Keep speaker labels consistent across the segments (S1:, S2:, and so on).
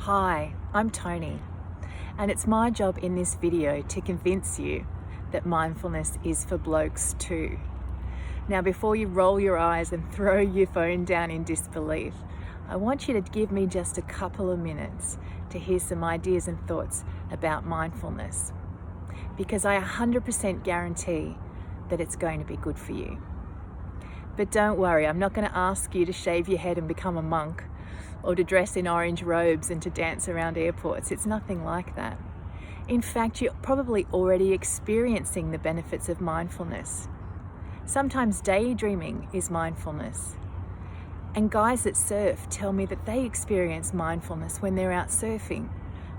S1: Hi, I'm Toni, and it's my job in this video to convince you that mindfulness is for blokes too. Now, before you roll your eyes and throw your phone down in disbelief, I want you to give me just a couple of minutes to hear some ideas and thoughts about mindfulness, because I 100% guarantee that it's going to be good for you. But don't worry, I'm not going to ask you to shave your head and become a monk, or to dress in orange robes and to dance around airports. It's nothing like that. In fact, you're probably already experiencing the benefits of mindfulness. Sometimes daydreaming is mindfulness. And guys that surf tell me that they experience mindfulness when they're out surfing,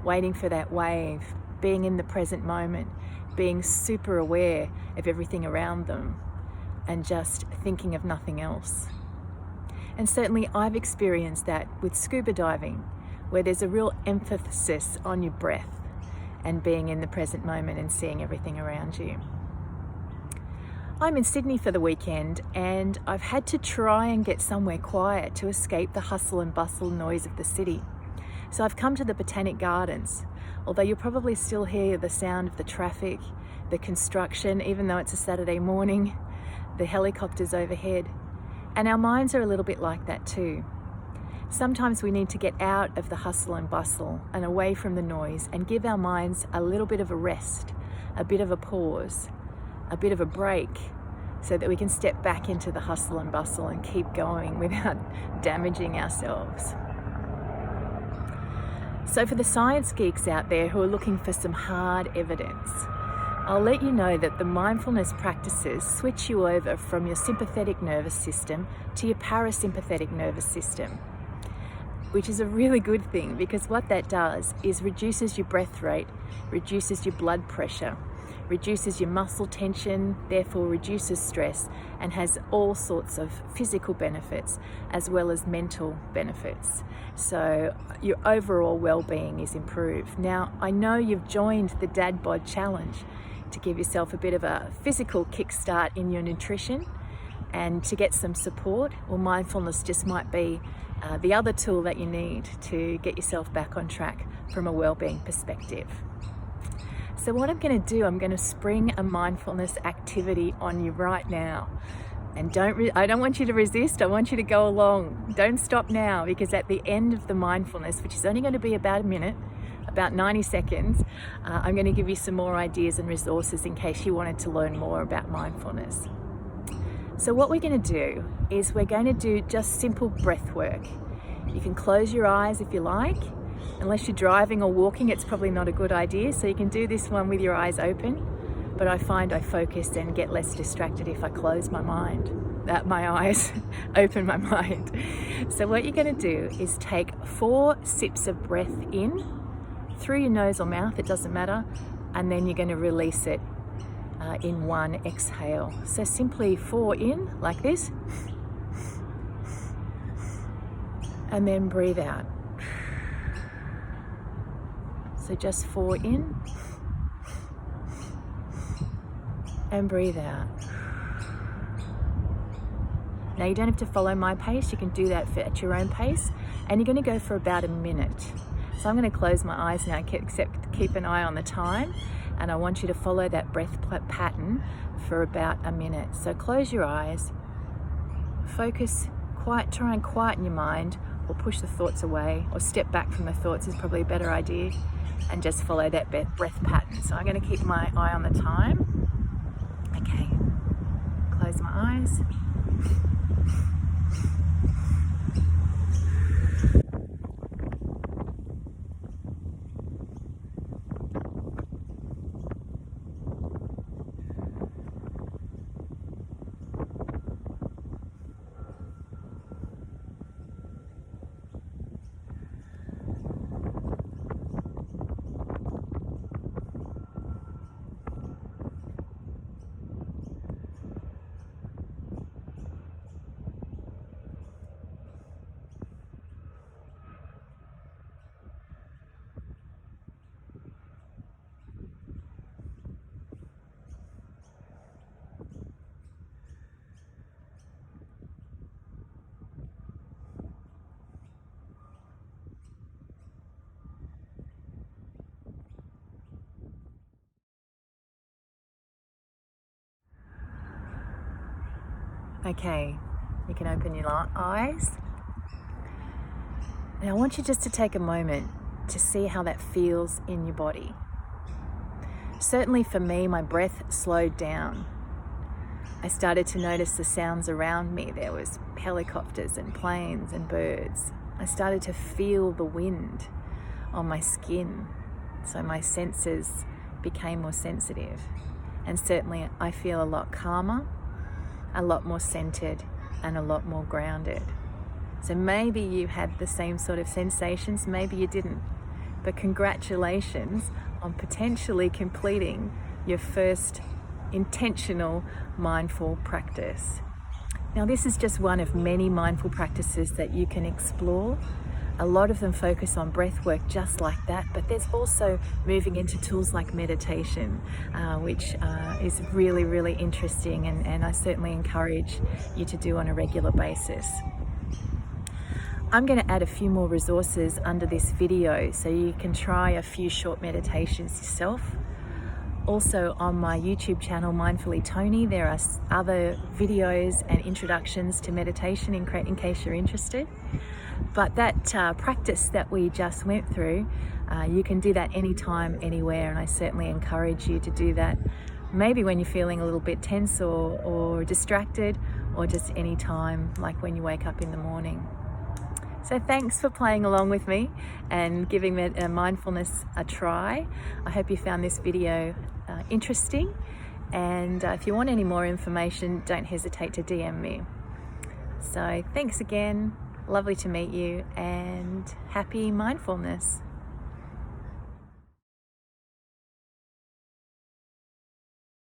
S1: waiting for that wave, being in the present moment, being super aware of everything around them, and just thinking of nothing else. And certainly I've experienced that with scuba diving, where there's a real emphasis on your breath and being in the present moment and seeing everything around you. I'm in Sydney for the weekend, and I've had to try and get somewhere quiet to escape the hustle and bustle noise of the city. So I've come to the Botanic Gardens, although you'll probably still hear the sound of the traffic, the construction, even though it's a Saturday morning, the helicopters overhead. And our minds are a little bit like that too. Sometimes we need to get out of the hustle and bustle and away from the noise and give our minds a little bit of a rest, a bit of a pause, a bit of a break, so that we can step back into the hustle and bustle and keep going without damaging ourselves. So for the science geeks out there who are looking for some hard evidence, I'll let you know that the mindfulness practices switch you over from your sympathetic nervous system to your parasympathetic nervous system, which is a really good thing, because what that does is reduces your breath rate, reduces your blood pressure, reduces your muscle tension, therefore reduces stress, and has all sorts of physical benefits as well as mental benefits. So your overall well-being is improved. Now, I know you've joined the Dad Bod Challenge to give yourself a bit of a physical kickstart in your nutrition and to get some support. Well, mindfulness just might be the other tool that you need to get yourself back on track from a well-being perspective. So what I'm going to do, I'm going to spring a mindfulness activity on you right now. And I don't want you to resist, I want you to go along. Don't stop now, because at the end of the mindfulness, which is only going to be about a minute, about 90 seconds, I'm going to give you some more ideas and resources in case you wanted to learn more about mindfulness. So what we're going to do is we're going to do just simple breath work. You can close your eyes if you like. Unless you're driving or walking, it's probably not a good idea. So you can do this one with your eyes open, but I find I focus and get less distracted if I close my eyes, open my mind. So what you're going to do is take 4 sips of breath in, through your nose or mouth, it doesn't matter, and then you're going to release it in 1 exhale. So simply 4 in, like this, and then breathe out. So just 4 in, and breathe out. Now you don't have to follow my pace, you can do that at your own pace, and you're going to go for about a minute. So I'm going to close my eyes now, except keep an eye on the time, and I want you to follow that breath pattern for about a minute. So close your eyes, focus, try and quieten your mind, or push the thoughts away, or step back from the thoughts is probably a better idea, and just follow that breath pattern. So I'm going to keep my eye on the time. Okay, close my eyes. Okay, you can open your eyes. Now I want you just to take a moment to see how that feels in your body. Certainly for me, my breath slowed down. I started to notice the sounds around me. There was helicopters and planes and birds. I started to feel the wind on my skin, so my senses became more sensitive. And certainly I feel a lot calmer, a lot more centered, and a lot more grounded. So maybe you had the same sort of sensations, maybe you didn't. But congratulations on potentially completing your first intentional mindful practice. Now, this is just one of many mindful practices that you can explore. A lot of them focus on breath work just like that, but there's also moving into tools like meditation, which is really, really interesting, and I certainly encourage you to do on a regular basis. I'm going to add a few more resources under this video so you can try a few short meditations yourself. Also on my YouTube channel, Mindfully Toni, there are other videos and introductions to meditation in case you're interested. But that practice that we just went through, you can do that anytime, anywhere, and I certainly encourage you to do that maybe when you're feeling a little bit tense or distracted, or just any time, like when you wake up in the morning. So thanks for playing along with me and giving mindfulness a try. I hope you found this video interesting, and if you want any more information, don't hesitate to DM me. So thanks again, lovely to meet you, and happy mindfulness.